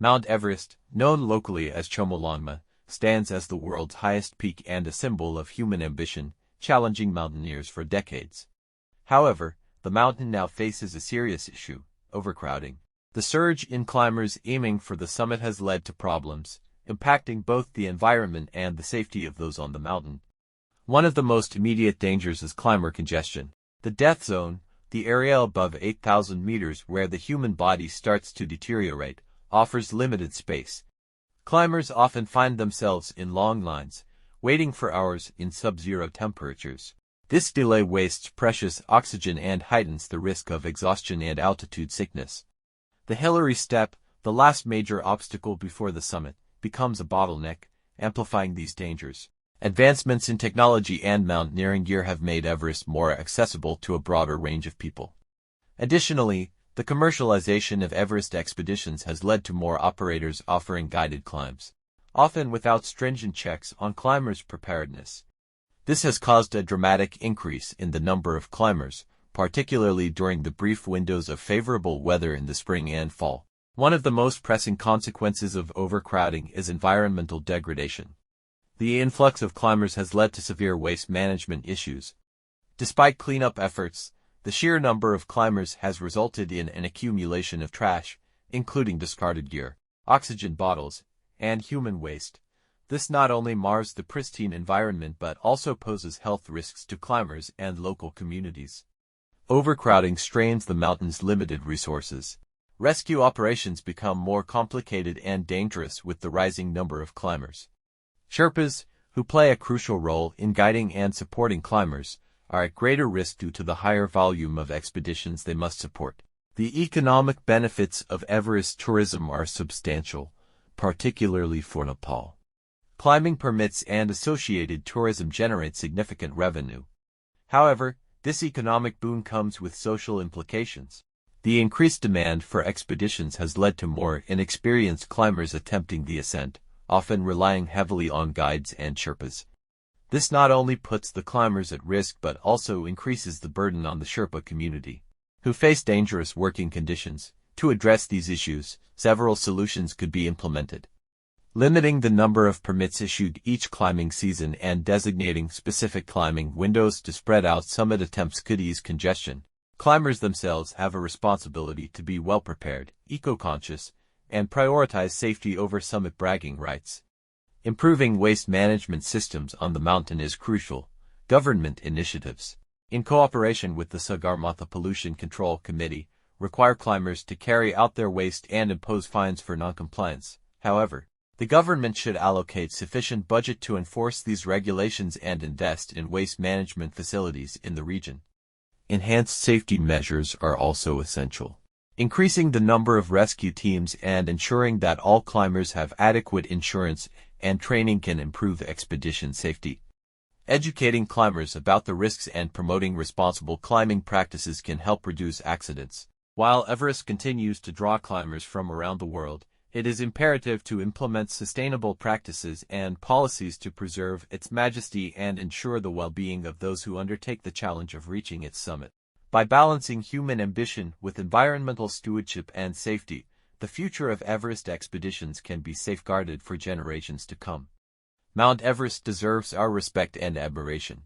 Mount Everest, known locally as Chhomolongma, stands as the world's highest peak and a symbol of human ambition, challenging mountaineers for decades. However, the mountain now faces a serious issue: overcrowding. The surge in climbers aiming for the summit has led to problems, impacting both the environment and the safety of those on the mountain. One of the most immediate dangers is climber congestion. The death zone, the area above 8,000 meters where the human body starts to deteriorate, offers limited space. Climbers often find themselves in long lines, waiting for hours in sub-zero temperatures. This delay wastes precious oxygen and heightens the risk of exhaustion and altitude sickness. The Hillary step, the last major obstacle before the summit, becomes a bottleneck, amplifying these dangers. Advancements in technology and mountaineering gear have made Everest more accessible to a broader range of people. Additionally, the commercialization of Everest expeditions has led to more operators offering guided climbs, often without stringent checks on climbers' preparedness. This has caused a dramatic increase in the number of climbers, particularly during the brief windows of favorable weather in the spring and fall. One of the most pressing consequences of overcrowding is environmental degradation. The influx of climbers has led to severe waste management issues. Despite cleanup efforts, the sheer number of climbers has resulted in an accumulation of trash, including discarded gear, oxygen bottles, and human waste. This not only mars the pristine environment but also poses health risks to climbers and local communities. Overcrowding strains the mountain's limited resources. Rescue operations become more complicated and dangerous with the rising number of climbers. Sherpas, who play a crucial role in guiding and supporting climbers, are at greater risk due to the higher volume of expeditions they must support. The economic benefits of Everest tourism are substantial, particularly for Nepal. Climbing permits and associated tourism generate significant revenue. However, this economic boon comes with social implications. The increased demand for expeditions has led to more inexperienced climbers attempting the ascent, often relying heavily on guides and Sherpas. This not only puts the climbers at risk but also increases the burden on the Sherpa community, who face dangerous working conditions. To address these issues, several solutions could be implemented. Limiting the number of permits issued each climbing season and designating specific climbing windows to spread out summit attempts could ease congestion. Climbers themselves have a responsibility to be well-prepared, eco-conscious, and prioritize safety over summit bragging rights. Improving waste management systems on the mountain is crucial. Government initiatives, in cooperation with the Sagarmatha Pollution Control Committee, require climbers to carry out their waste and impose fines for noncompliance. However, the government should allocate sufficient budget to enforce these regulations and invest in waste management facilities in the region. Enhanced safety measures are also essential. Increasing the number of rescue teams and ensuring that all climbers have adequate insurance and training can improve expedition safety. Educating climbers about the risks and promoting responsible climbing practices can help reduce accidents. While Everest continues to draw climbers from around the world, it is imperative to implement sustainable practices and policies to preserve its majesty and ensure the well-being of those who undertake the challenge of reaching its summit. By balancing human ambition with environmental stewardship and safety, the future of Everest expeditions can be safeguarded for generations to come. Mount Everest deserves our respect and admiration.